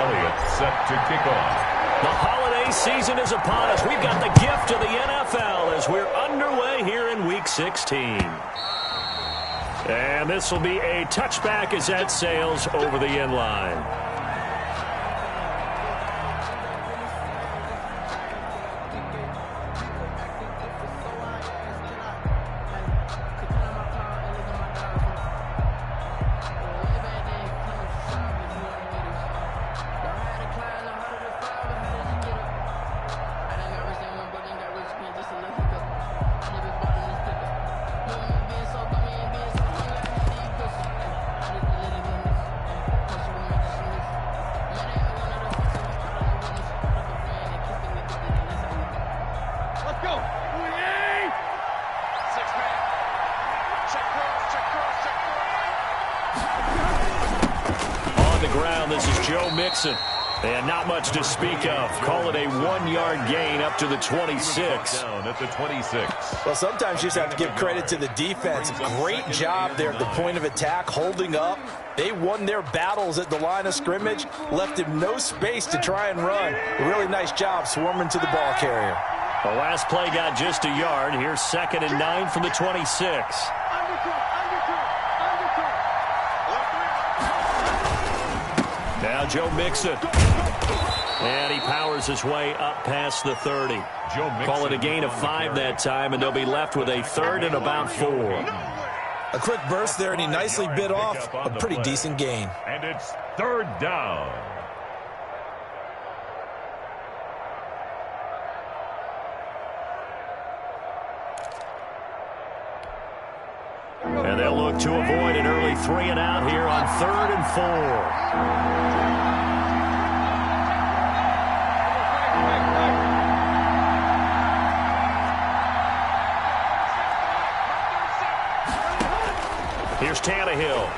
Elliott set to kick off. The holiday season is upon us. We've got the gift of the NFL as we're underway here in Week 16. And this will be a touchback as that sails over the end line. And not much to speak of. Call it a 1-yard gain up to the 26. Down at the 26. Well, sometimes you just have to give credit to the defense. Great job there at the point of attack, holding up. They won their battles at the line of scrimmage, left him no space to try and run. A really nice job swarming to the ball carrier. The last play got just a yard. Here's 2nd and 9 from the 26. Now Joe Mixon. And he powers his way up past the 30. Call it a gain of 5 that time, and they'll be left with a 3rd and about 4. A quick burst there, and he nicely bit off a pretty decent gain. And it's 3rd down. And they'll look to avoid an early 3 and out here on 3rd and 4. Here's Tannehill.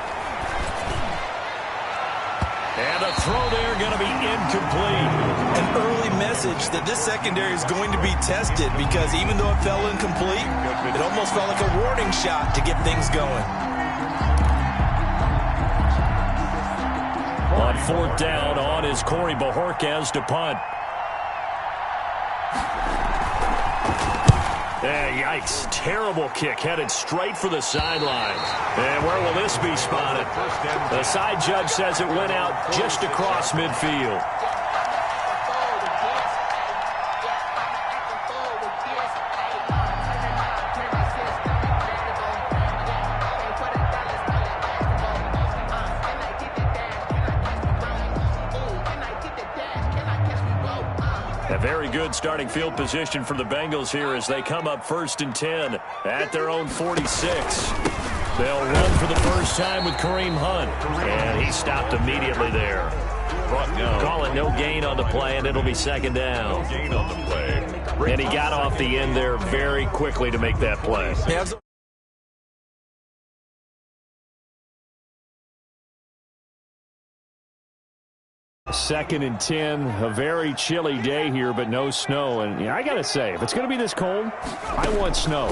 And the throw there going to be incomplete. An early message that this secondary is going to be tested because even though it fell incomplete, it almost felt like a warning shot to get things going. On 4th down, on is Corey Bojorquez to punt. Yikes. Terrible kick headed straight for the sidelines. And where will this be spotted? The side judge says it went out just across midfield. A very good starting field position for the Bengals here as they come up 1st and 10 at their own 46. They'll run for the first time with Kareem Hunt, and he stopped immediately there. Call it no gain on the play, and it'll be 2nd down. No gain on the play. And he got off the end there very quickly to make that play. Yeah, 2nd and 10, a very chilly day here, but no snow. And yeah, I got to say, if it's going to be this cold, I want snow.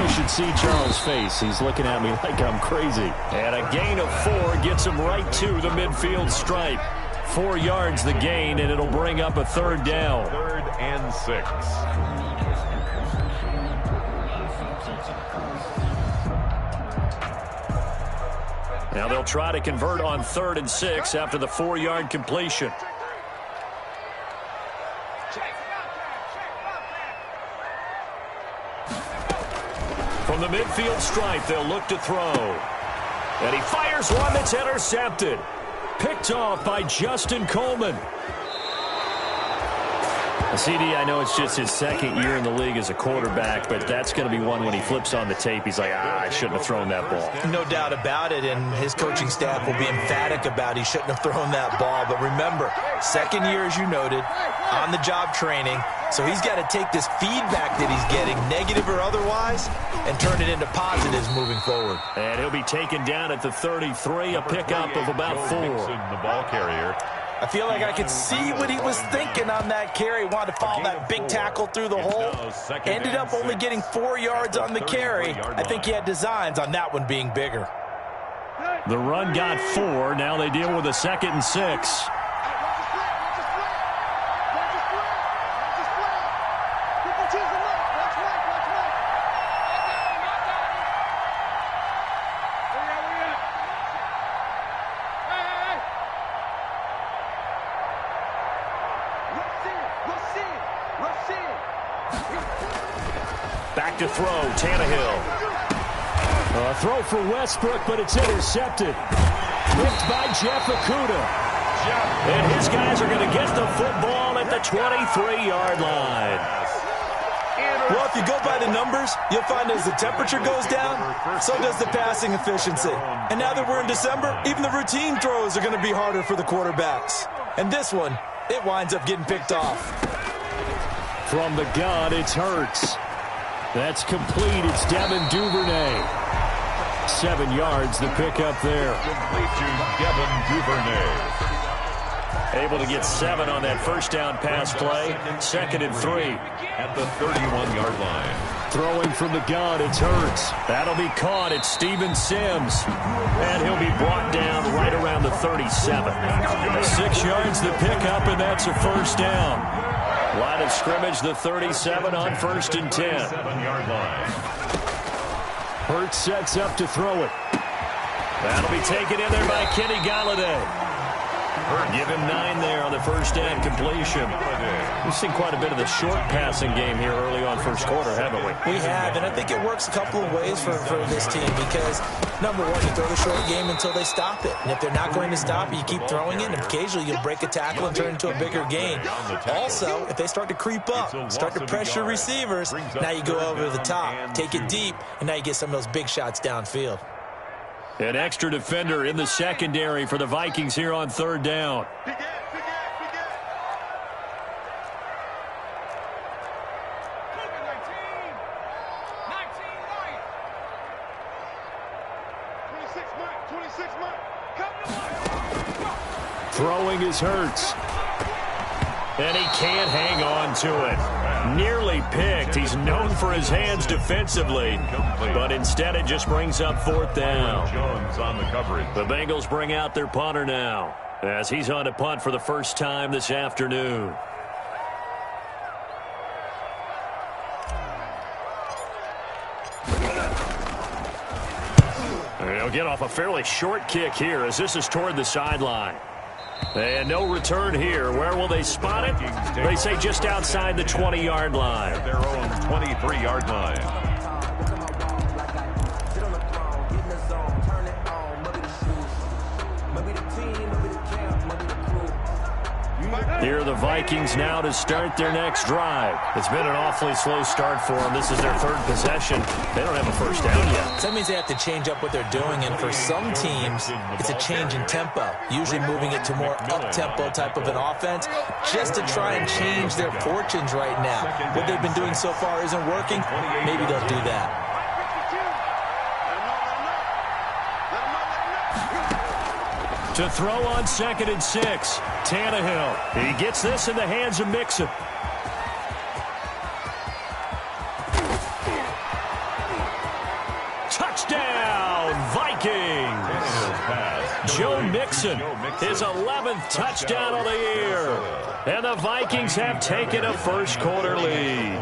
You should see Charles' face. He's looking at me like I'm crazy. And a gain of 4 gets him right to the midfield stripe. 4 yards the gain, and it'll bring up a 3rd down. 3rd and 6. Now they'll try to convert on 3rd and 6 after the 4-yard completion. From the midfield stripe, they'll look to throw. And he fires one that's intercepted. Picked off by Justin Coleman. CD, I know it's just his 2nd year in the league as a quarterback, but that's going to be one when he flips on the tape. He's like, I shouldn't have thrown that ball. No doubt about it, and his coaching staff will be emphatic about he shouldn't have thrown that ball. But remember, 2nd year, as you noted, on-the-job training, so he's got to take this feedback that he's getting, negative or otherwise, and turn it into positives moving forward. And he'll be taken down at the 33, a pickup of about 4. The ball carrier. I feel like I could see what he was thinking on that carry. Wanted to follow that big tackle through the hole. Ended up only getting 4 yards on the carry. I think he had designs on that one being bigger. The run got 4. Now they deal with a 2nd and 6. Back to throw, Tannehill. A throw for Westbrook, but it's intercepted. Picked by Jeff Okudah. And his guys are going to get the football at the 23-yard line. Well, if you go by the numbers, you'll find as the temperature goes down, so does the passing efficiency. And now that we're in December, even the routine throws are going to be harder for the quarterbacks. And this one, it winds up getting picked off. From the gun, it's Hurts. That's complete. It's Devin Duvernay. 7 yards, the pickup there. Complete to Devin Duvernay. Able to get 7 on that first down pass play. 2nd and 3. At the 31-yard line. Throwing from the gun, it's Hurts. That'll be caught. It's Steven Sims. And he'll be brought down right around the 37. 6 yards, the pickup, and that's a first down. Line of scrimmage, the 37 on 1st and 10. 7-yard line. Hurts sets up to throw it. That'll be taken in there by Kenny Galladay. Give him 9 there on the first down completion. We've seen quite a bit of the short passing game here early on first quarter, haven't we? We have, and I think it works a couple of ways for this team because, number one, you throw the short game until they stop it. And if they're not going to stop it, you keep throwing it, and occasionally you'll break a tackle and turn into a bigger gain. Also, if they start to creep up, start to pressure receivers, now you go over the top, take it deep, and now you get some of those big shots downfield. An extra defender in the secondary for the Vikings here on 3rd down. Throwing is Hurts. And he can't hang on to it. Nearly picked. He's known for his hands defensively, but instead it just brings up 4th down. Jones on the coverage. The Bengals bring out their punter now as he's on to punt for the first time this afternoon. They'll get off a fairly short kick here as this is toward the sideline. And no return here. Where will they spot it? They say just outside the 20-yard line. Their own 23-yard line. Here are the Vikings now to start their next drive. It's been an awfully slow start for them. This is their 3rd possession. They don't have a first down yet. So that means they have to change up what they're doing, and for some teams, it's a change in tempo, usually moving it to more up-tempo type of an offense, just to try and change their fortunes right now. What they've been doing so far isn't working. Maybe they'll do that. To throw on 2nd and 6, Tannehill. He gets this in the hands of Mixon. Touchdown, Vikings! Joe Mixon, his 11th touchdown of the year. And the Vikings have taken a first quarter lead.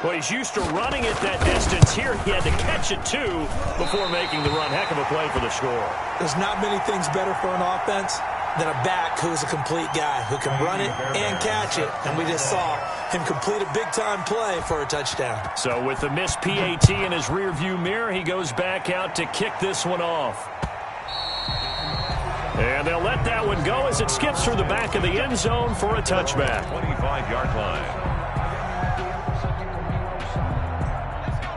Well, he's used to running it that distance. Here he had to catch it, too, before making the run. Heck of a play for the score. There's not many things better for an offense than a back who's a complete guy who can run it and catch it. And we just saw him complete a big-time play for a touchdown. So with the missed PAT in his rearview mirror, he goes back out to kick this one off. And they'll let that one go as it skips through the back of the end zone for a touchback. 25-yard line.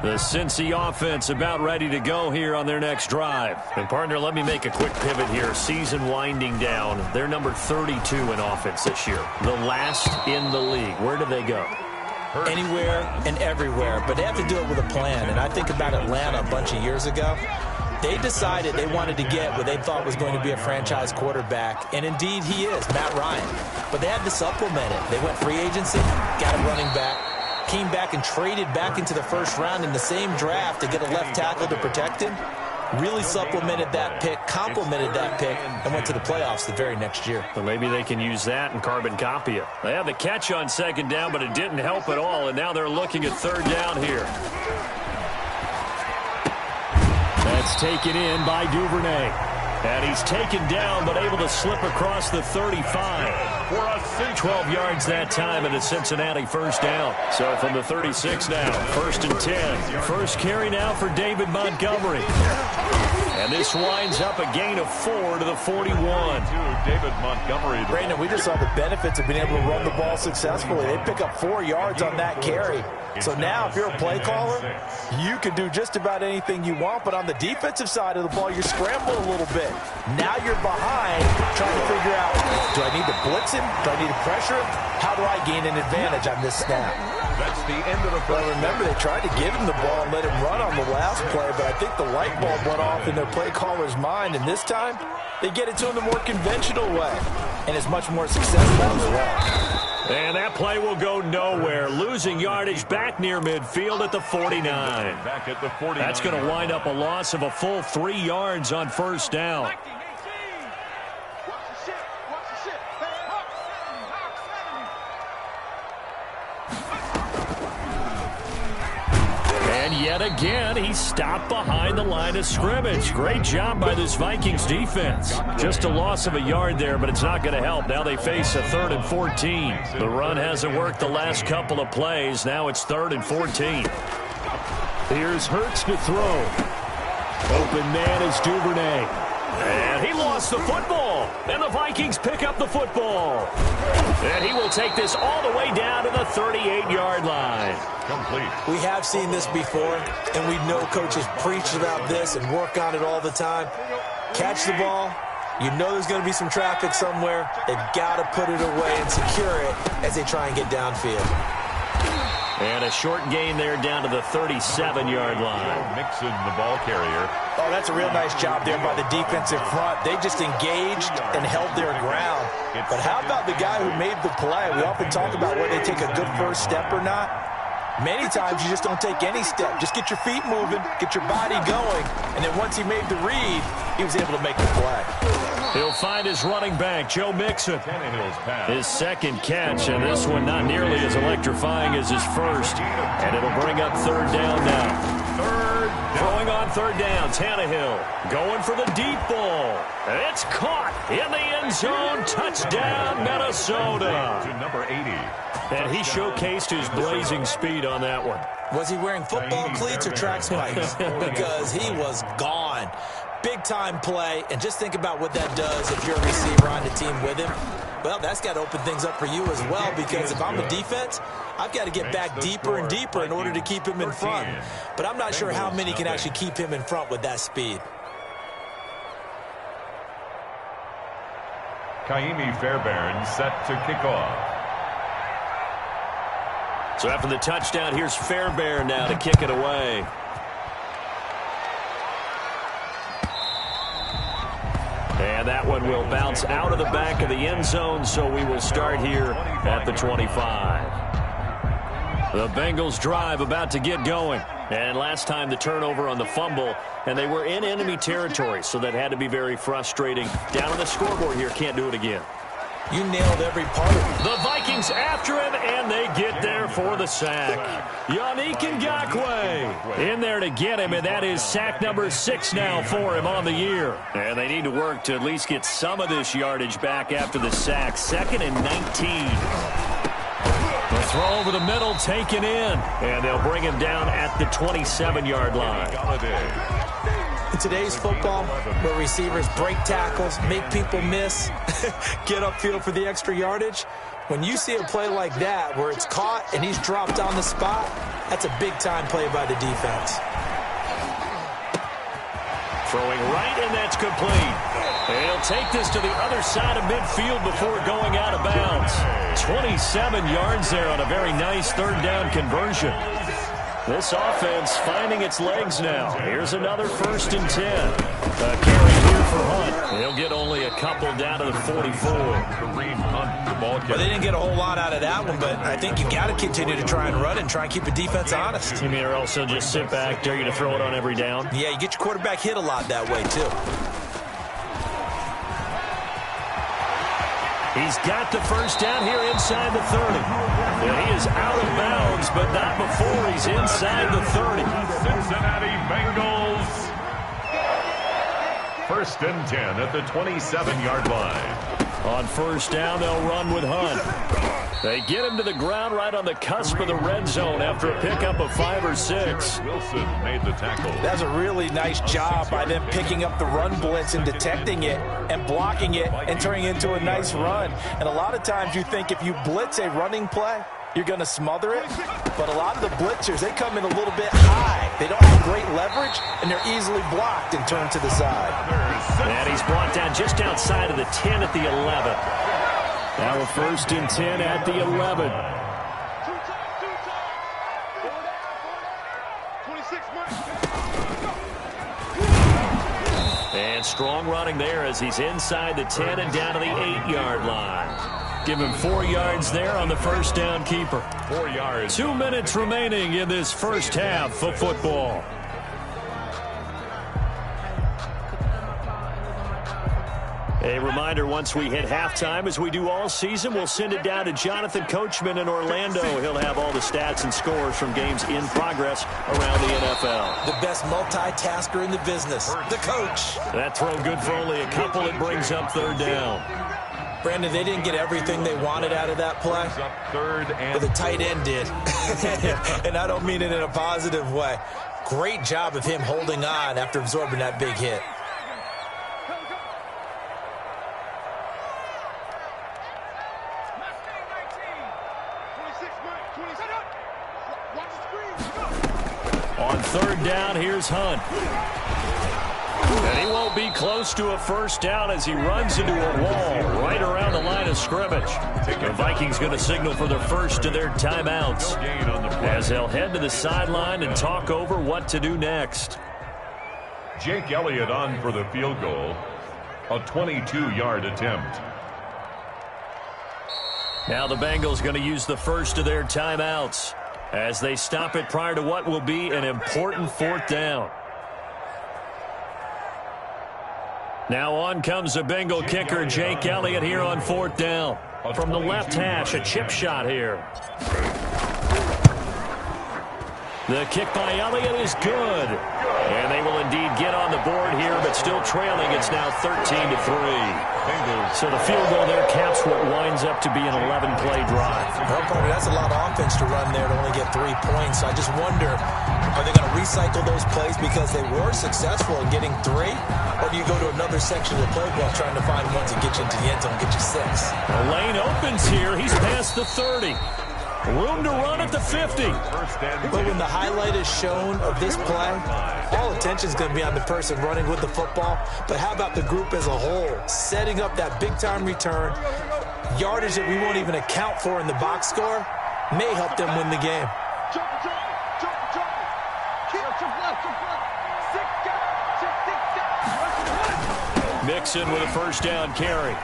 The Cincy offense about ready to go here on their next drive. And, partner, let me make a quick pivot here. Season winding down. They're number 32 in offense this year. The last in the league. Where do they go? Anywhere and everywhere. But they have to do it with a plan. And I think about Atlanta a bunch of years ago. They decided they wanted to get what they thought was going to be a franchise quarterback. And, indeed, he is, Matt Ryan. But they had to supplement it. They went free agency, got a running back. Came back and traded back into the first round in the same draft to get a left tackle to protect him. Really supplemented that pick, complemented that pick, and went to the playoffs the very next year. Well, maybe they can use that and carbon copy it. They had the catch on second down, but it didn't help at all, and now they're looking at third down here. That's taken in by Duvernay. And he's taken down, but able to slip across the 35. 12 yards that time, and a Cincinnati first down. So from the 36 now, 1st and 10. First carry now for David Montgomery. And this winds up a gain of 4 to the 41. David Montgomery. Brandon, we just saw the benefits of being able to run the ball successfully. They pick up 4 yards on that carry. So now if you're a play caller, you can do just about anything you want, but on the defensive side of the ball, you're scrambling a little bit. Now you're behind trying to figure out, do I need to blitz him? Do I need to pressure him? How do I gain an advantage on this snap? That's the end of the first. Well, remember, they tried to give him the ball and let him run on the last play, but I think the light bulb went off in their play caller's mind, and this time they get it to him the more conventional way, and it's much more successful as well. And that play will go nowhere. Losing yardage back near midfield at the 49. Back at the 49. That's going to wind up a loss of a full 3 yards on first down. And yet again, he's stopped behind the line of scrimmage. Great job by this Vikings defense. Just a loss of a yard there, but it's not going to help. Now they face a 3rd and 14. The run hasn't worked the last couple of plays. Now it's 3rd and 14. Here's Hurts to throw. Open man is Duvernay. And he lost the football. And the Vikings pick up the football. And he will take this all the way down to the 38-yard line. Complete. We have seen this before, and we know coaches preach about this and work on it all the time. Catch the ball. You know there's going to be some traffic somewhere. They've got to put it away and secure it as they try and get downfield. And a short gain there down to the 37-yard line. Mixon, the ball carrier. Oh, that's a real nice job there by the defensive front. They just engaged and held their ground. But how about the guy who made the play? We often talk about whether they take a good first step or not. Many times you just don't take any step. Just get your feet moving, get your body going, and then once he made the read, he was able to make the play. He'll find his running back, Joe Mixon. His second catch, and this one not nearly as electrifying as his first. And it'll bring up third down now. Throwing on third down, Tannehill going for the deep ball. It's caught in the end zone. Touchdown, Minnesota. To number 80. And he showcased his blazing speed on that one. Was he wearing football cleats or track spikes? Because he was gone. Big-time play, and just think about what that does if you're a receiver on the team with him. Well, that's got to open things up for you as well, because if I'm a defense, I've got to get back deeper and deeper in order to keep him in front. But I'm not sure how many can actually keep him in front with that speed. Kaimi Fairbairn set to kick off. So after the touchdown, here's Fairbairn now to kick it away. And that one will bounce out of the back of the end zone, so we will start here at the 25. The Bengals drive about to get going. And last time the turnover on the fumble, and they were in enemy territory, so that had to be very frustrating. Down on the scoreboard here, can't do it again. You nailed every part of it. The Vikings after him, and they get there for the sack. Yannick Ngakoue in there to get him, and that is sack number 6 now for him on the year. And they need to work to at least get some of this yardage back after the sack. 2nd and 19. The throw over the middle taken in, and they'll bring him down at the 27-yard line. In today's football, where receivers break tackles, make people miss, get upfield for the extra yardage, when you see a play like that where it's caught and he's dropped on the spot, that's a big-time play by the defense. Throwing right, and that's complete. He'll take this to the other side of midfield before going out of bounds. 27 yards there on a very nice third down conversion. This offense finding its legs now. Here's another 1st and 10. Carry here for Hunt. He'll get only a couple down to the 44. Well, they didn't get a whole lot out of that one, but I think you got to continue to try and run and try and keep the defense honest. You mean or else they'll just sit back, dare you to throw it on every down? Yeah, you get your quarterback hit a lot that way, too. He's got the first down here inside the 30. And he is out of bounds, but not before he's inside the 30. Cincinnati Bengals. 1st and 10 at the 27-yard line. On 1st down, they'll run with Hunt. They get him to the ground right on the cusp of the red zone after a pickup of 5 or 6. Wilson made the tackle. That's a really nice job by them picking up the run blitz and detecting it and blocking it and turning it into a nice run. And a lot of times you think if you blitz a running play, you're going to smother it. But a lot of the blitzers, they come in a little bit high. They don't have great leverage, and they're easily blocked and turned to the side. And he's brought down just outside of the 10 at the 11. Now a 1st and 10 at the 11. And strong running there as he's inside the 10 and down to the 8-yard line. Give him 4 yards there on the 1st down keeper. 4 yards. 2 minutes remaining in this first half of football. A reminder, once we hit halftime, as we do all season, we'll send it down to Jonathan Coachman in Orlando. He'll have all the stats and scores from games in progress around the NFL. The best multitasker in the business, the coach. That throw good for only a couple. It brings up 3rd down. Brandon, they didn't get everything they wanted out of that play, Up 3rd and but the tight end did. And I don't mean it in a positive way. Great job of him holding on after absorbing that big hit. On 3rd down, here's Hunt. And he won't be close to a 1st down as he runs into a wall right around the line of scrimmage. The Vikings going to signal for their first of their timeouts as they'll head to the sideline and talk over what to do next. Jake Elliott on for the field goal. A 22-yard attempt. Now the Bengals going to use the first of their timeouts as they stop it prior to what will be an important 4th down. Now on comes the Bengal kicker, Jake Elliott, here on 4th down. From the left hash, a chip shot here. The kick by Elliott is good. And they will indeed get on the board here, but still trailing. It's now 13-3. So the field goal there caps what winds up to be an 11-play drive. Well, partner, that's a lot of offense to run there to only get 3 points. I just wonder, are they going to recycle those plays because they were successful in getting 3? Or do you go to another section of the playbook trying to find one to get you into the end zone and get you 6? The lane opens here. He's past the 30. Room to run at the 50. But when the highlight is shown of this play, all attention is going to be on the person running with the football. But how about the group as a whole? Setting up that big-time return, yardage that we won't even account for in the box score, may help them win the game. Mixon with a 1st down carry.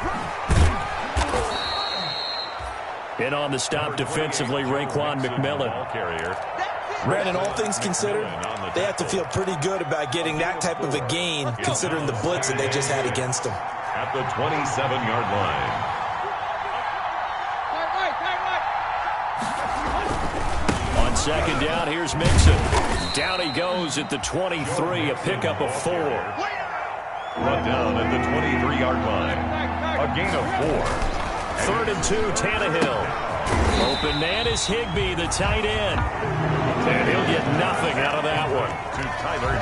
In on the stop defensively, Raekwon McMillan. Brandon, all things considered, they have to feel pretty good about getting that type of a gain, considering the blitz that they just had against them. At the 27-yard line. On 2nd down, here's Mixon. Down he goes at the 23, a pickup of 4. Run down at the 23-yard line. A gain of 4. 3rd and 2, Tannehill. Open man is Higbee, the tight end. And he'll get nothing out of that one.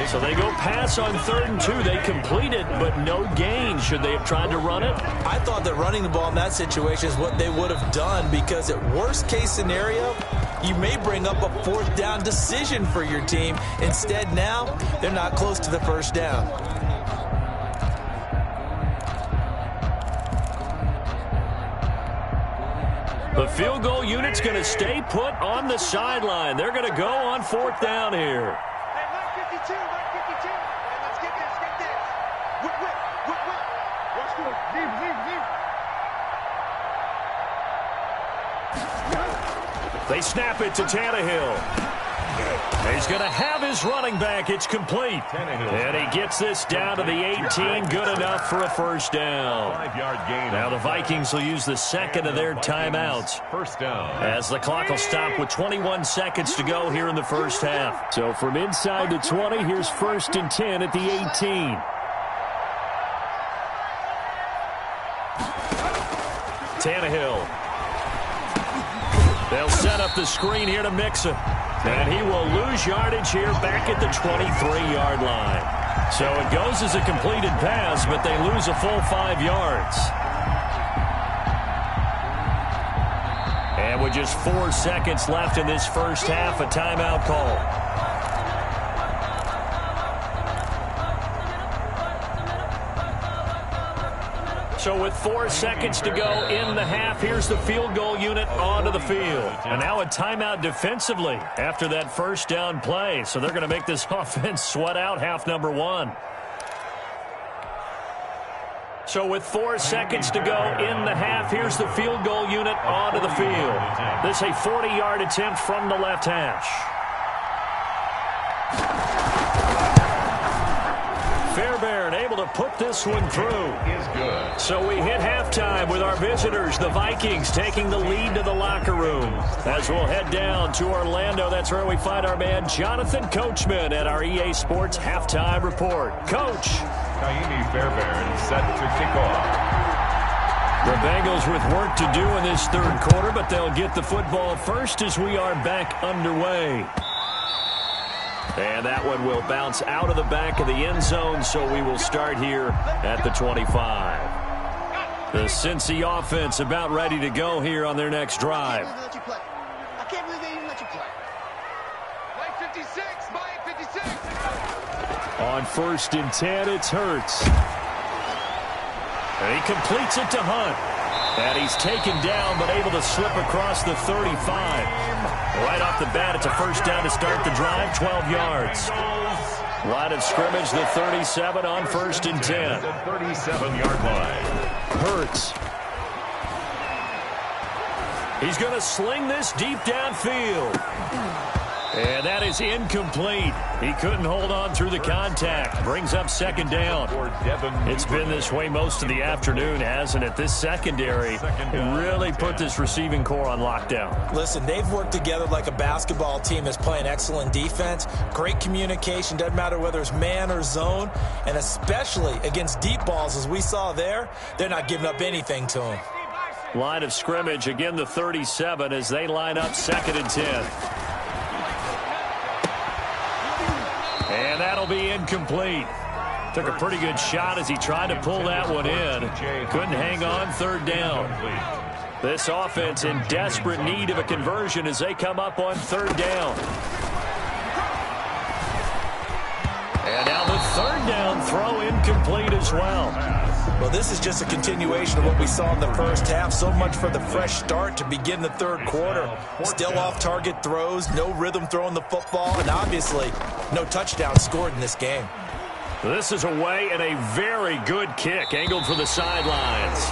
So they go pass on 3rd and 2. They complete it, but no gain. Should they have tried to run it? I thought that running the ball in that situation is what they would have done, because at worst case scenario, you may bring up a 4th down decision for your team. Instead, now, they're not close to the 1st down. The field goal unit's going to stay put on the sideline. They're going to go on 4th down here. Hey, line 52, line 52. Hey, let's get this, get this. Whip, whip, whip, whip. Watch this. Leave. They snap it to Tannehill. He's going to have his running back. It's complete. And he gets this down to the 18. Good enough for a 1st down. 5-yard gain. Now the Vikings will use the second of their timeouts. 1st down. As the clock will stop with 21 seconds to go here in the 1st half. So from inside the 20, here's 1st and 10 at the 18. Tannehill. They'll set up the screen here to Mixon. And he will lose yardage here back at the 23-yard line. So it goes as a completed pass, but they lose a full 5 yards. And with just 4 seconds left in this 1st half, a timeout call. So with 4 seconds to go in the half, here's the field goal unit onto the field. And now a timeout defensively after that 1st down play. So they're going to make this offense sweat out half number 1. So with 4 seconds to go in the half, here's the field goal unit onto the field. This is a 40-yard attempt from the left hash. Fairbairn able to put this one through. So we hit halftime with our visitors, the Vikings, taking the lead to the locker room. As we'll head down to Orlando, that's where we find our man Jonathan Coachman at our EA Sports Halftime Report. Coach. Naimi Fairbairn set to kick off. The Bengals with work to do in this 3rd quarter, but they'll get the football first as we are back underway. And that one will bounce out of the back of the end zone, so we will start here at the 25. The Cincy offense about ready to go here on their next drive. I can't believe they even let you play. Mike 56, Mike 56. On 1st and 10, it's Hurts. And he completes it to Hunt. And he's taken down, but able to slip across the 35. Right off the bat, it's a 1st down to start the drive, 12 yards. Line of scrimmage, the 37 on 1st and 10. The 37-yard line. Hurts. He's going to sling this deep downfield. And that is incomplete. He couldn't hold on through the contact. Brings up 2nd down. It's been this way most of the afternoon, hasn't it? This secondary really put this receiving core on lockdown. Listen, they've worked together like a basketball team that's playing excellent defense. Great communication. Doesn't matter whether it's man or zone. And especially against deep balls, as we saw there, they're not giving up anything to them. Line of scrimmage, again the 37 as they line up 2nd and 10. And that'll be incomplete. Took a pretty good shot as he tried to pull that one in. Couldn't hang on, 3rd down. This offense in desperate need of a conversion as they come up on 3rd down. And now the 3rd down throw incomplete as well. Well, this is just a continuation of what we saw in the 1st half. So much for the fresh start to begin the 3rd quarter. Still off-target throws, no rhythm throwing the football, and obviously no touchdown scored in this game. This is away and a very good kick angled for the sidelines.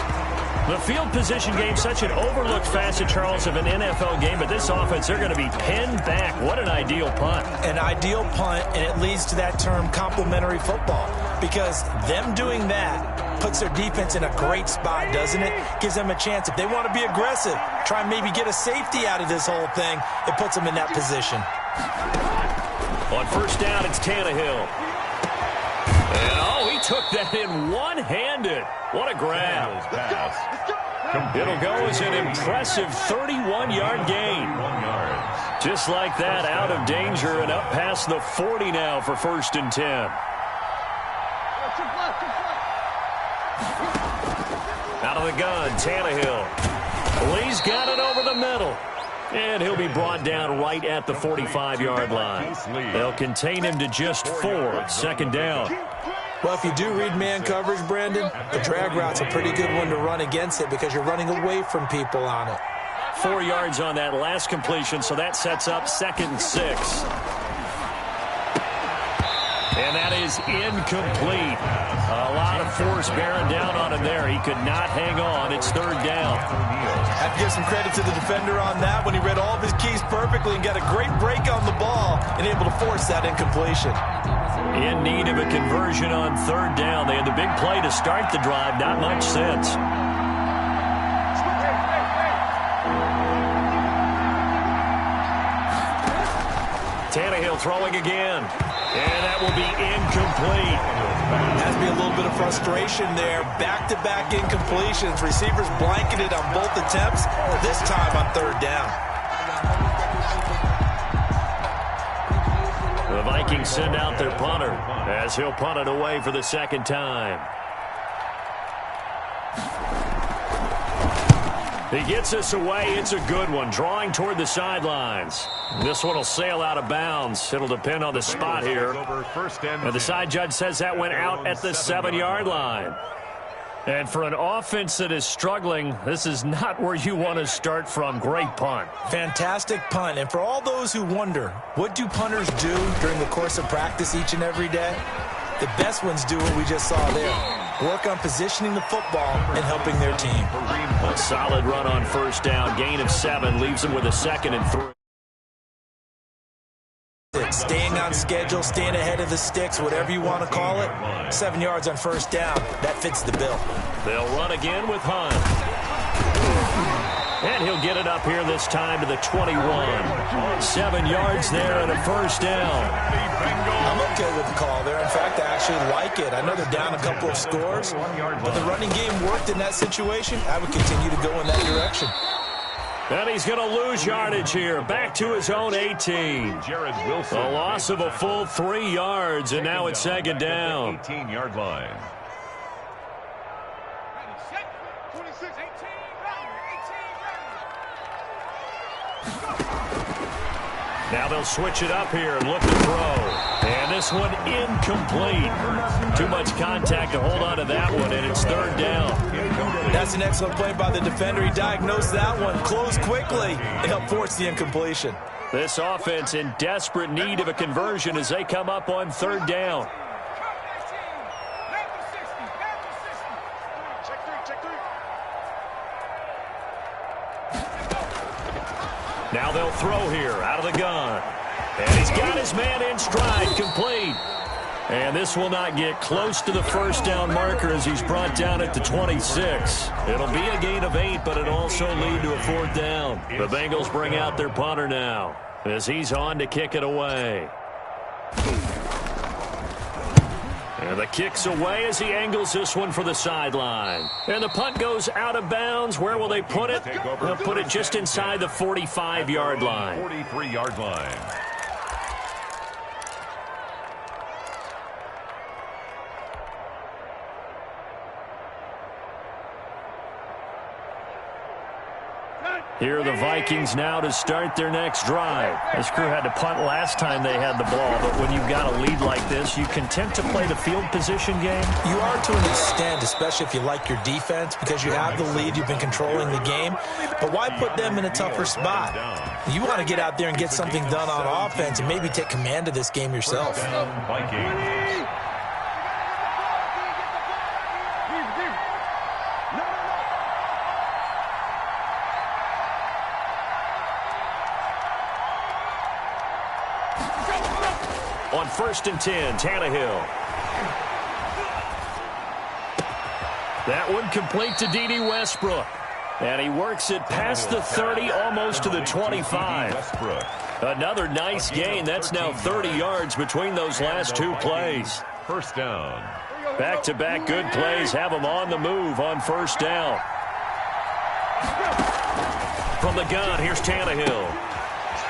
The field position game, such an overlooked facet, Charles, of an NFL game, but this offense, they're going to be pinned back. What an ideal punt. An ideal punt, and it leads to that term complementary football, because them doing that puts their defense in a great spot, doesn't it? Gives them a chance. If they want to be aggressive, try and maybe get a safety out of this whole thing, it puts them in that position. On 1st down, it's Tannehill. And, oh, he took that in one-handed. What a grab. It'll go as an impressive 31-yard gain. Just like that, out of danger and up past the 40 now for 1st and 10. Out of the gun, Tannehill. Lee's got it over the middle. And he'll be brought down right at the 45-yard line. They'll contain him to just 4. 2nd down. Well, if you do read man coverage, Brandon, the drag route's a pretty good one to run against it because you're running away from people on it. 4 yards on that last completion, so that sets up 2nd and 6. And that is incomplete. A lot of force bearing down on him there. He could not hang on. It's 3rd down. I have to give some credit to the defender on that when he read all of his keys perfectly and got a great break on the ball and able to force that incompletion. In need of a conversion on 3rd down. They had the big play to start the drive. Not much sense. Tannehill throwing again. And that will be incomplete. Has to be a little bit of frustration there. Back-to-back incompletions. Receivers blanketed on both attempts, this time on 3rd down. The Vikings send out their punter as he'll punt it away for the 2nd time. He gets us away. It's a good one. Drawing toward the sidelines. This one will sail out of bounds. It'll depend on the spot here. And the side judge says that went out at the 7-yard line. And for an offense that is struggling, this is not where you want to start from. Great punt. Fantastic punt. And for all those who wonder, what do punters do during the course of practice each and every day? The best ones do what we just saw there. Work on positioning the football and helping their team. A solid run on 1st down. Gain of 7 leaves them with a 2nd and 3. Staying on schedule, staying ahead of the sticks, whatever you want to call it. 7 yards on 1st down. That fits the bill. They'll run again with Hunt. And he'll get it up here this time to the 21. 7 yards there and a 1st down. I'm okay with the call there. In fact, I actually like it. I know they're down a couple of scores, but the running game worked in that situation. I would continue to go in that direction. And he's going to lose yardage here. Back to his own 18. A loss of a full 3 yards, and now it's 2nd down. 18-yard line. Now they'll switch it up here and look to throw. And this one incomplete. Too much contact to hold on to that one, and it's 3rd down. That's an excellent play by the defender. He diagnosed that one, closed quickly, and helped force the incompletion. This offense in desperate need of a conversion as they come up on 3rd down. Now they'll throw here out of the gun. And he's got his man in stride, complete. And this will not get close to the 1st down marker as he's brought down at the 26. It'll be a gain of 8, but it'll also lead to a 4th down. The Bengals bring out their punter now as he's on to kick it away. And the kick's away as he angles this one for the sideline. And the punt goes out of bounds. Where will they put it? They'll put it just inside the 45-yard line. 43-yard line. Here are the Vikings now to start their next drive. This crew had to punt last time they had the ball, but when you've got a lead like this, you content to play the field position game? You are to an extent, especially if you like your defense, because you have the lead, you've been controlling the game. But why put them in a tougher spot? You want to get out there and get something done on offense and maybe take command of this game yourself. Vikings. On 1st and 10, Tannehill. That one complete to D.D. Westbrook. And he works it past the 30, almost to the 25. Another nice gain. That's now 30 yards between those last 2 plays. 1st down. Back-to-back good plays have them on the move on 1st down. From the gun, here's Tannehill.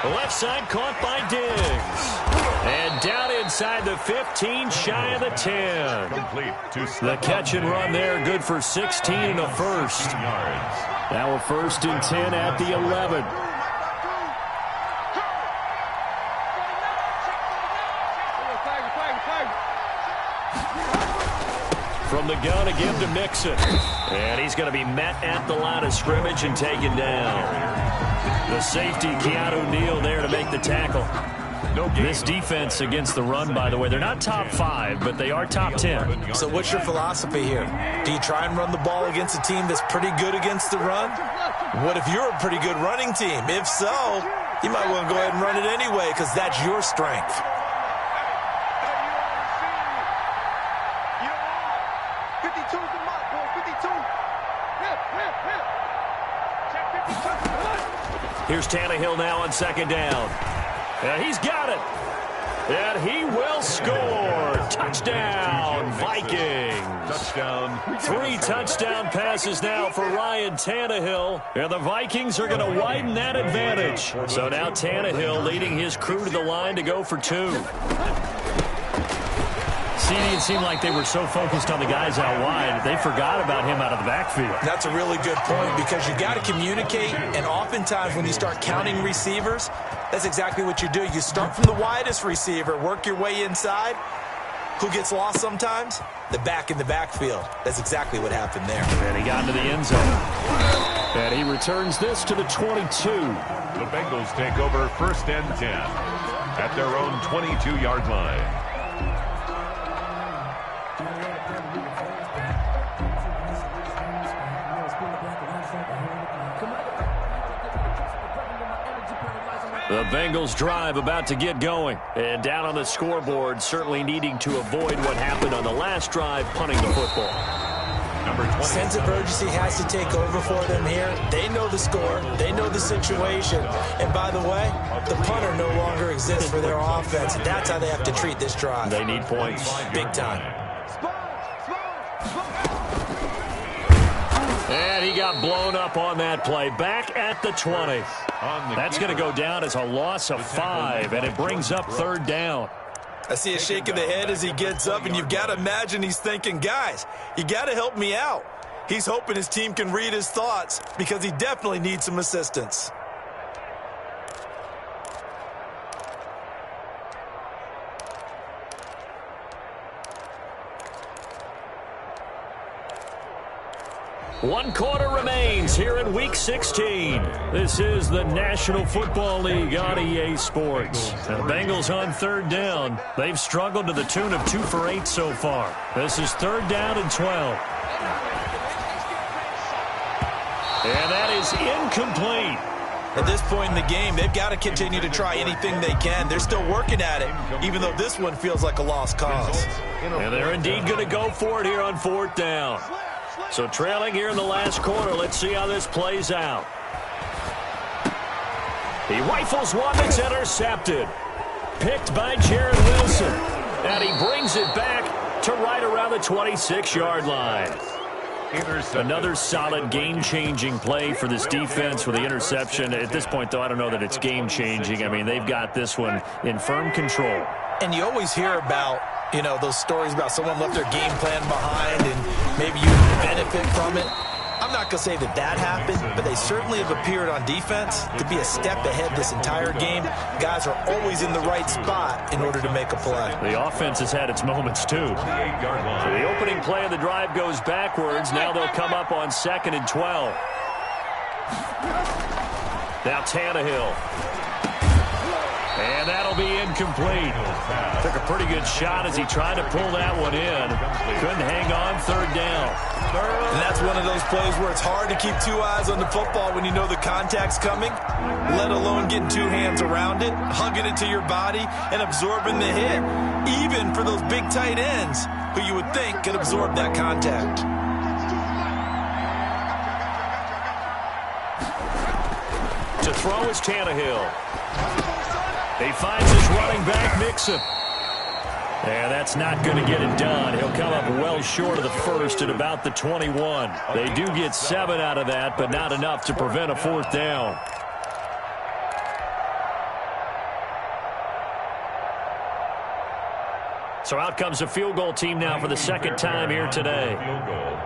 The left side caught by Diggs. And down inside the 15, shy of the 10. The catch and run there, good for 16 and a 1st. Now a 1st and 10 at the 11. From From the gun again to Mixon. And he's going to be met at the line of scrimmage and taken down. The safety, Keanu Neal, there to make the tackle. This defense against the run, by the way, they're not top 5, but they are top 10. So what's your philosophy here? Do you try and run the ball against a team that's pretty good against the run? What if you're a pretty good running team? If so, you might want to go ahead and run it anyway because that's your strength. Here's Tannehill now on second down. And he's got it. And he will score. Touchdown, Vikings. Touchdown. 3 touchdown passes now for Ryan Tannehill. And the Vikings are going to widen that advantage. So now Tannehill leading his crew to the line to go for 2. It seemed like they were so focused on the guys out wide, they forgot about him out of the backfield. That's a really good point because you got to communicate, and oftentimes when you start counting receivers, that's exactly what you do. You start from the widest receiver, work your way inside. Who gets lost sometimes? The back in the backfield. That's exactly what happened there. And he got into the end zone. And he returns this to the 22. The Bengals take over 1st and 10 at their own 22-yard line. The Bengals drive about to get going. And down on the scoreboard, certainly needing to avoid what happened on the last drive, punting the football. Number 20. Sense of urgency has to take over for them here. They know the score. They know the situation. And by the way, the punter no longer exists for their offense. That's how they have to treat this drive. They need points. Big time. And he got blown up on that play. Back at the 20. That's going to go down as a loss of 5, and it brings up 3rd down. I see a shake of the head as he gets up, and you've got to imagine he's thinking, guys, you got to help me out. He's hoping his team can read his thoughts because he definitely needs some assistance. One quarter remains here in Week 16. This is the National Football League on EA Sports. And the Bengals on 3rd down. They've struggled to the tune of 2 for 8 so far. This is 3rd down and 12. And that is incomplete. At this point in the game, they've got to continue to try anything they can. They're still working at it, even though this one feels like a lost cause. And they're indeed going to go for it here on 4th down. So trailing here in the last quarter, let's see how this plays out. He rifles one that's intercepted. Picked by Jared Wilson. And he brings it back to right around the 26-yard line. Another solid game-changing play for this defense with the interception. At this point, though, I don't know that it's game-changing. I mean, they've got this one in firm control. And you always hear about, you know, those stories about someone left their game plan behind and maybe you benefit from it. I'm not going to say that that happened, but they certainly have appeared on defense to be a step ahead this entire game. Guys are always in the right spot in order to make a play. The offense has had its moments, too. So the opening play of the drive goes backwards. Now they'll come up on 2nd and 12. Now Tannehill. And that'll be incomplete. Took a pretty good shot as he tried to pull that one in. Couldn't hang on, 3rd down. And that's one of those plays where it's hard to keep 2 eyes on the football when you know the contact's coming, let alone getting 2 hands around it, hugging it to your body, and absorbing the hit, even for those big tight ends who you would think could absorb that contact. To throw is Tannehill. He finds his running back, Mixon. And that's not going to get it done. He'll come up well short of the first at about the 21. They do get 7 out of that, but not enough to prevent a 4th down. So out comes the field goal team now for the 2nd time here today. Field goal,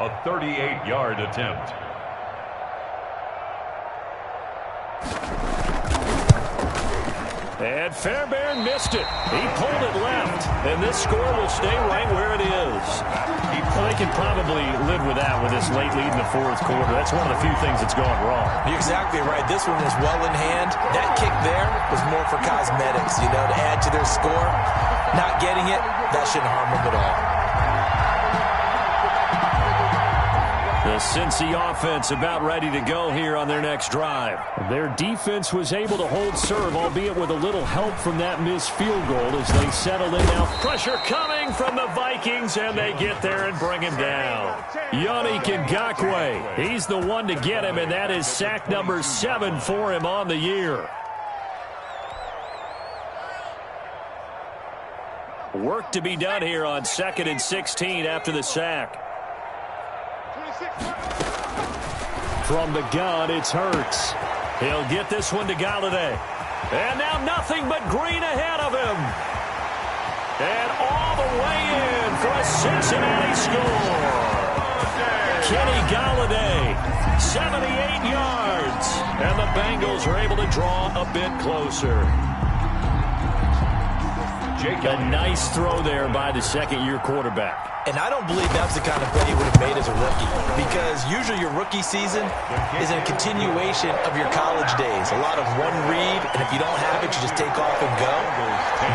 a 38-yard attempt. And Fairbairn missed it. He pulled it left, and this score will stay right where it is. Well, they can probably live with that with this late lead in the fourth quarter. That's one of the few things that's gone wrong. You're exactly right. This one was well in hand. That kick there was more for cosmetics, to add to their score. Not getting it, that shouldn't harm them at all. The Cincy offense about ready to go here on their next drive. Their defense was able to hold serve, albeit with a little help from that missed field goal as they settled in. Now pressure coming from the Vikings, and they get there and bring him down. Yannick Ngakoue, he's the one to get him, and that is sack number 7 for him on the year. Work to be done here on 2nd and 16 after the sack. From the gun, it's Hurts. He'll get this one to Galladay. And now nothing but green ahead of him. And all the way in for a Cincinnati score. Kenny Galladay, 78 yards. And the Bengals are able to draw a bit closer. A nice throw there by the second-year quarterback. And I don't believe that's the kind of play he would have made as a rookie, because usually your rookie season is a continuation of your college days. A lot of one read, and if you don't have it, you just take off and go.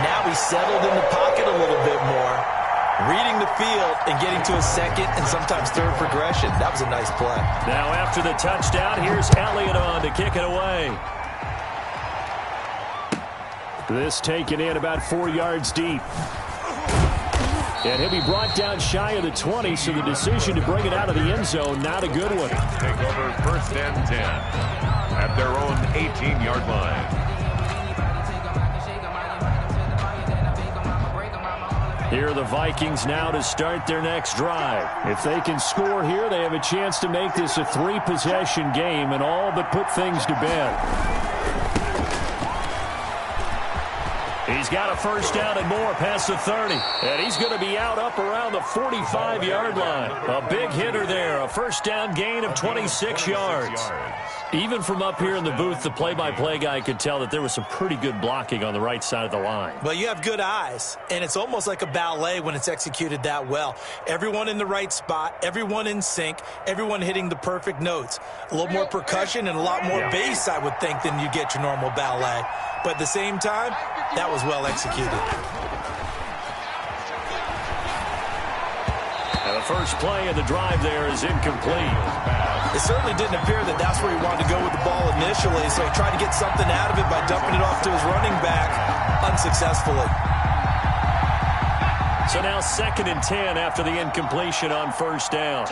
Now he's settled in the pocket a little bit more, reading the field and getting to a second and sometimes third progression. That was a nice play. Now after the touchdown, here's Elliott on to kick it away. This taken in about 4 yards deep. And he'll be brought down shy of the 20, so the decision to bring it out of the end zone, not a good one. Take over 1st and 10 at their own 18-yard line. Here are the Vikings now to start their next drive. If they can score here, they have a chance to make this a 3-possession game and all but put things to bed. He's got a first down and more past the 30. And he's going to be out up around the 45-yard line. A big hitter there. A first down gain of 26 yards. Even from up here in the booth, the play-by-play guy could tell that there was some pretty good blocking on the right side of the line. Well, you have good eyes, and it's almost like a ballet when it's executed that well. Everyone in the right spot, everyone in sync, everyone hitting the perfect notes. A little more percussion and a lot more bass, I would think, than you get your normal ballet. But at the same time, that was well executed. And the first play of the drive there is incomplete. It certainly didn't appear that that's where he wanted to go with the ball initially, so he tried to get something out of it by dumping it off to his running back unsuccessfully. So now 2nd and 10 after the incompletion on first down.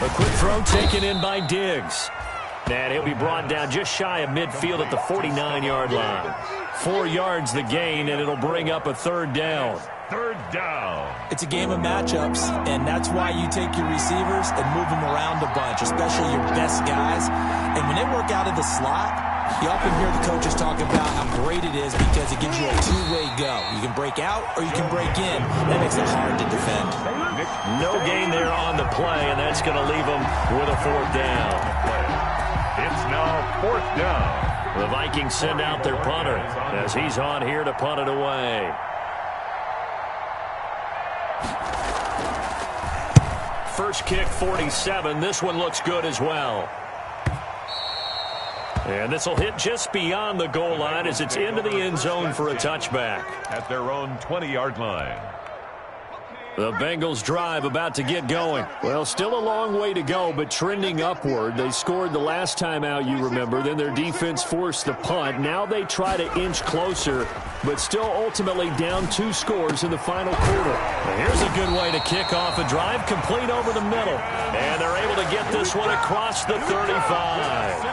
A quick throw taken in by Diggs. And he'll be brought down just shy of midfield at the 49-yard line. 4 yards the gain, and it'll bring up a 3rd down. 3rd down. It's a game of matchups, and that's why you take your receivers and move them around a bunch, especially your best guys. And when they work out of the slot, you often hear the coaches talk about how great it is because it gives you a two-way go. You can break out or you can break in. That makes it hard to defend. No gain there on the play, and that's going to leave them with a 4th down. It's now 4th down. The Vikings send out their punter as he's on here to punt it away. First kick, 47. This one looks good as well. And this will hit just beyond the goal line as it's into the end zone for a touchback. At their own 20-yard line. The Bengals drive about to get going. Well, still a long way to go, but trending upward. They scored the last time out, you remember. Then their defense forced the punt. Now they try to inch closer, but still ultimately down 2 scores in the final quarter. And here's a good way to kick off a drive, complete over the middle. And they're able to get this one across the 35.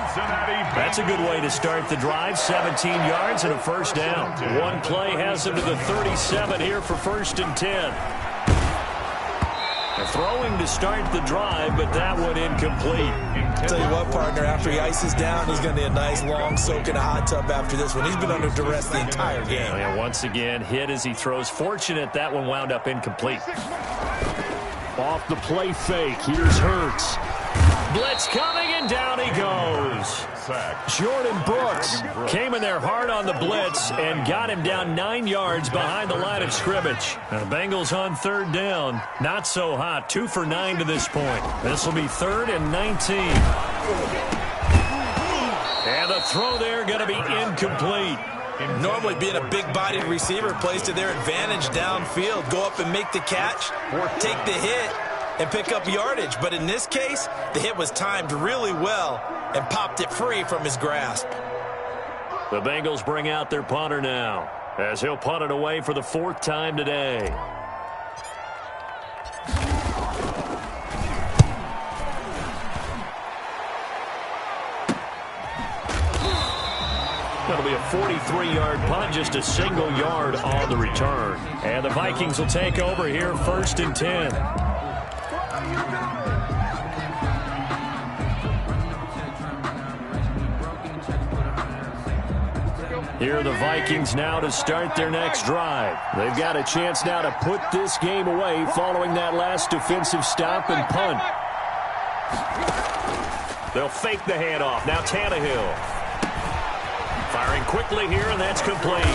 That's a good way to start the drive. 17 yards and a first down. One play has them to the 37 here for 1st and 10. Throwing to start the drive, but that one incomplete. Tell you what, partner, after he ices down, he's going to need a nice long soak in a hot tub after this one. He's been under duress the entire game. And once again, hit as he throws. Fortunate that one wound up incomplete. Off the play fake, here's Hurts. Blitz coming, and down he goes. Jordan Brooks came in there hard on the blitz and got him down 9 yards behind the line of scrimmage. Now the Bengals on third down. Not so hot. 2 for 9 to this point. This will be 3rd and 19. And the throw there going to be incomplete. Normally being a big-bodied receiver plays to their advantage downfield. Go up and make the catch or take the hit and pick up yardage. But in this case, the hit was timed really well and popped it free from his grasp. The Bengals bring out their punter now as he'll punt it away for the 4th time today. That'll be a 43-yard punt, just a single yard on the return. And the Vikings will take over here 1st and 10. Here are the Vikings now to start their next drive. They've got a chance now to put this game away following that last defensive stop and punt. They'll fake the handoff. Now Tannehill. Firing quickly here, and that's complete.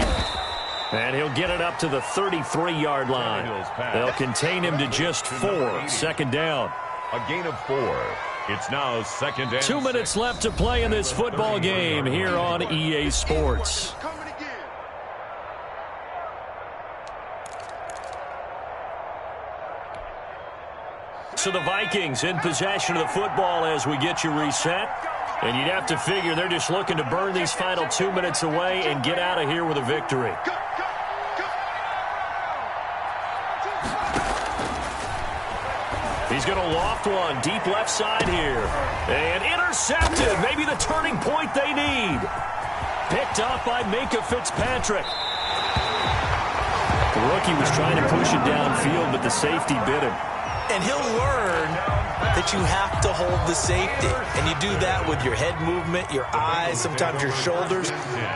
And he'll get it up to the 33-yard line. They'll contain him to just 4. 2nd down. A gain of 4. It's now 2nd and 2 minutes left to play in this football game here on EA Sports. So the Vikings in possession of the football as we get you reset. And you'd have to figure they're just looking to burn these final 2 minutes away and get out of here with a victory. He's going to loft one deep left side here. And intercepted. Maybe the turning point they need. Picked up by Minkah Fitzpatrick. The rookie was trying to push it downfield, but the safety bit him. And he'll learn that you have to hold the safety. And you do that with your head movement, your eyes, sometimes your shoulders.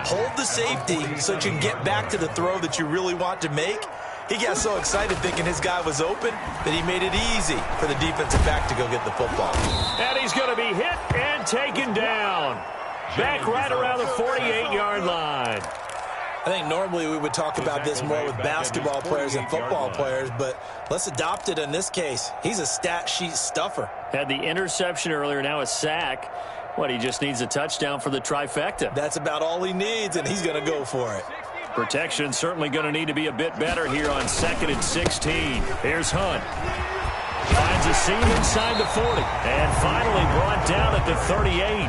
Hold the safety so that you can get back to the throw that you really want to make. He got so excited thinking his guy was open that he made it easy for the defensive back to go get the football. And he's going to be hit and taken down. Back right around the 48-yard line. I think normally we would talk about this more with basketball players and football players, but let's adopt it in this case. He's a stat sheet stuffer. Had the interception earlier, now a sack. What, he just needs a touchdown for the trifecta. That's about all he needs, and he's going to go for it. Protection certainly going to need to be a bit better here on 2nd and 16. Here's Hunt. Finds a seam inside the 40. And finally brought down at the 38.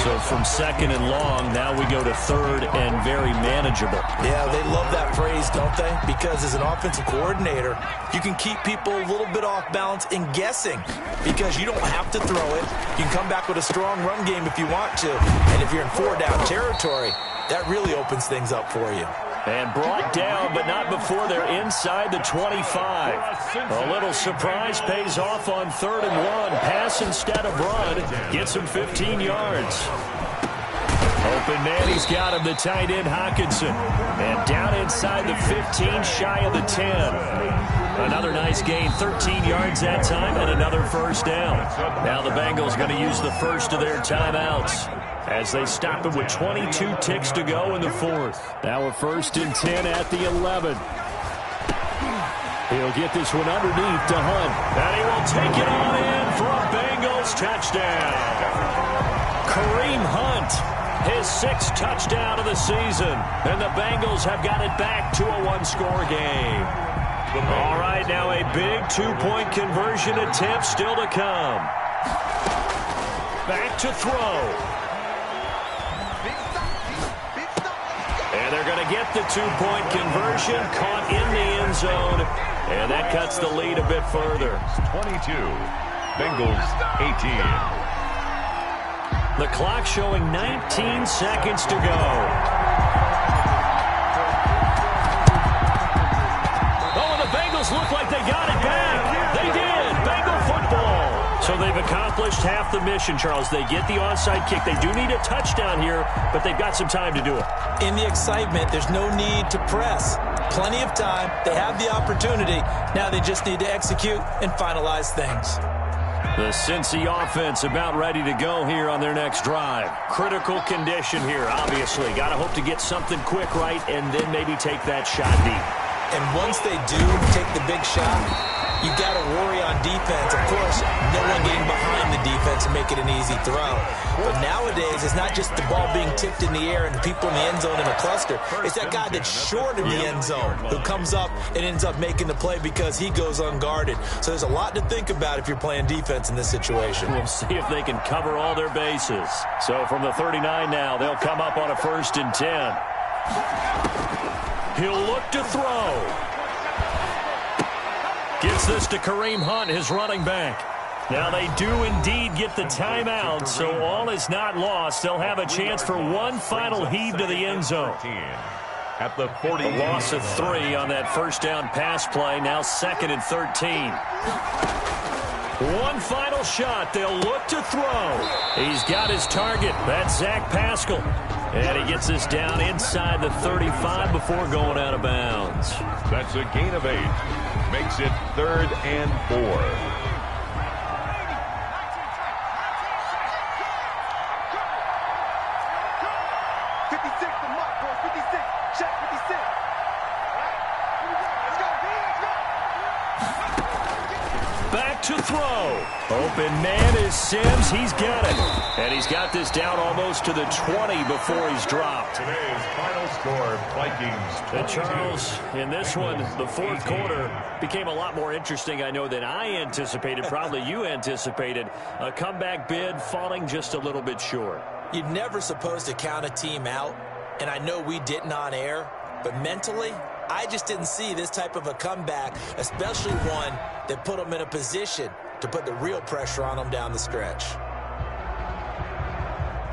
So from 2nd and long, now we go to 3rd and very manageable. Yeah, they love that phrase, don't they? Because as an offensive coordinator, you can keep people a little bit off balance and guessing because you don't have to throw it. You can come back with a strong run game if you want to. And if you're in 4-down territory, that really opens things up for you. And brought down, but not before they're inside the 25. A little surprise pays off on 3rd and 1. Pass instead of run. Gets him 15 yards. Open man, he's got him, the tight end, Hockenson. And down inside the 15, shy of the 10. Another nice gain, 13 yards that time, and another 1st down. Now the Bengals going to use the first of their timeouts as they stop it with 22 ticks to go in the 4th. Now a 1st and 10 at the 11. He'll get this one underneath to Hunt. And he will take it on in for a Bengals touchdown. Kareem Hunt, his 6th touchdown of the season. And the Bengals have got it back to a 1-score game. All right, now a big 2-point conversion attempt still to come. Back to throw. And they're going to get the 2-point conversion, caught in the end zone, and that cuts the lead a bit further. 22, Bengals 18. The clock showing 19 seconds to go. Oh, and the Bengals look like they got it back. They did. Bengal football. So they've accomplished half the mission, Charles. They get the onside kick. They do need a touchdown here, but they've got some time to do it. In the excitement, there's no need to press. Plenty of time. They have the opportunity. Now they just need to execute and finalize things. The Cincy offense about ready to go here on their next drive. Critical condition here, obviously. Got to hope to get something quick right and then maybe take that shot deep. And once they do take the big shot, you got to worry on defense. Of course, no one getting behind the defense and make it an easy throw. But nowadays, it's not just the ball being tipped in the air and the people in the end zone in a cluster. It's that guy that's short in the end zone who comes up and ends up making the play because he goes unguarded. So there's a lot to think about if you're playing defense in this situation. We'll see if they can cover all their bases. So from the 39 now, they'll come up on a 1st and 10. He'll look to throw. Gets this to Kareem Hunt, his running back. Now they do indeed get the timeout, so all is not lost. They'll have a chance for one final heave to the end zone. At the 40. A loss of 3 on that first down pass play. Now 2nd and 13. One final shot. They'll look to throw. He's got his target. That's Zach Pascal. And he gets us down inside the 35 before going out of bounds. That's a gain of 8. Makes it 3rd and 4. Back to throw. Open man is Sims. He's got it. And he's got this down almost to the 20 before he's dropped. Today's final score, Vikings 22. And Charles, in this one, the 4th quarter became a lot more interesting, I know, than I anticipated. Probably you anticipated. A comeback bid falling just a little bit short. You're never supposed to count a team out, and I know we didn't on air, but mentally, I just didn't see this type of a comeback, especially one that put them in a position to put the real pressure on them down the stretch.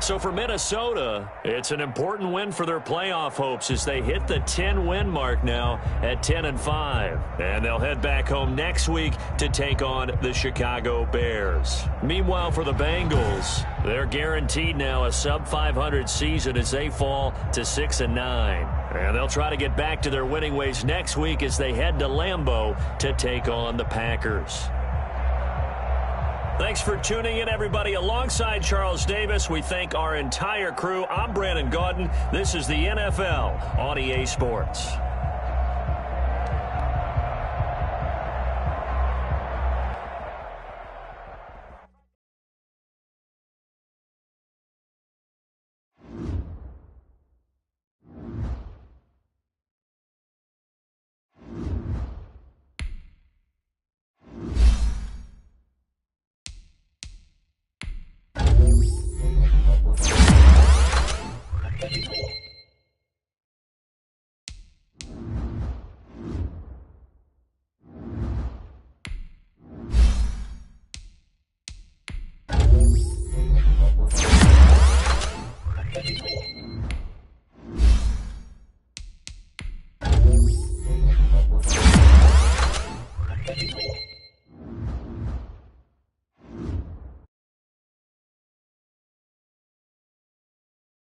So for Minnesota, it's an important win for their playoff hopes as they hit the 10-win mark now at 10-5. And they'll head back home next week to take on the Chicago Bears. Meanwhile, for the Bengals, they're guaranteed now a sub-500 season as they fall to 6-9. And they'll try to get back to their winning ways next week as they head to Lambeau to take on the Packers. Thanks for tuning in, everybody. Alongside Charles Davis, we thank our entire crew. I'm Brandon Gaudin. This is the NFL on EA Sports. Thank you.